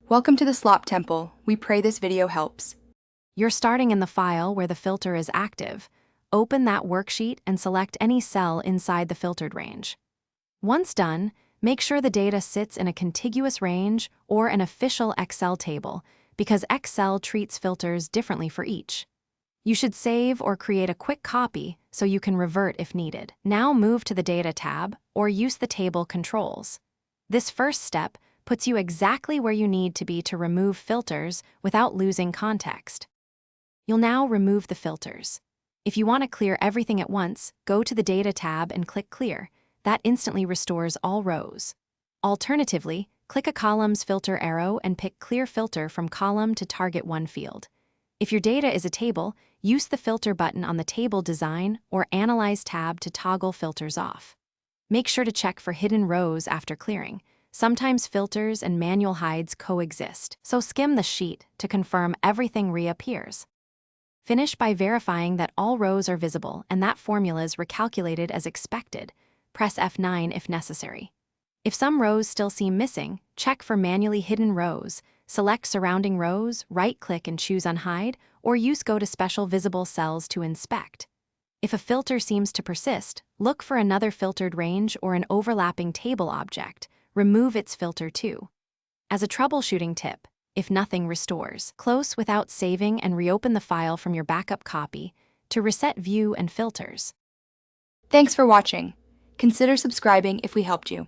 Welcome to the Slop Temple. We pray this video helps. You're starting in the file where the filter is active. Open that worksheet and select any cell inside the filtered range. Once done, make sure the data sits in a contiguous range or an official Excel table, because Excel treats filters differently for each. You should save or create a quick copy so you can revert if needed. Now move to the Data tab or use the table controls. This first step puts you exactly where you need to be to remove filters without losing context. You'll now remove the filters. If you want to clear everything at once, go to the Data tab and click Clear. That instantly restores all rows. Alternatively, click a column's filter arrow and pick Clear Filter from column to target one field. If your data is a table, use the Filter button on the Table Design or Analyze tab to toggle filters off. Make sure to check for hidden rows after clearing. Sometimes filters and manual hides coexist, so skim the sheet to confirm everything reappears. Finish by verifying that all rows are visible and that formula is recalculated as expected. Press F9 if necessary. If some rows still seem missing, check for manually hidden rows. Select surrounding rows, right-click and choose Unhide, or use Go to Special Visible Cells to inspect. If a filter seems to persist, look for another filtered range or an overlapping table object. Remove its filter too. As a troubleshooting tip, if nothing restores, close without saving and reopen the file from your backup copy to reset view and filters. Thanks for watching. Consider subscribing if we helped you.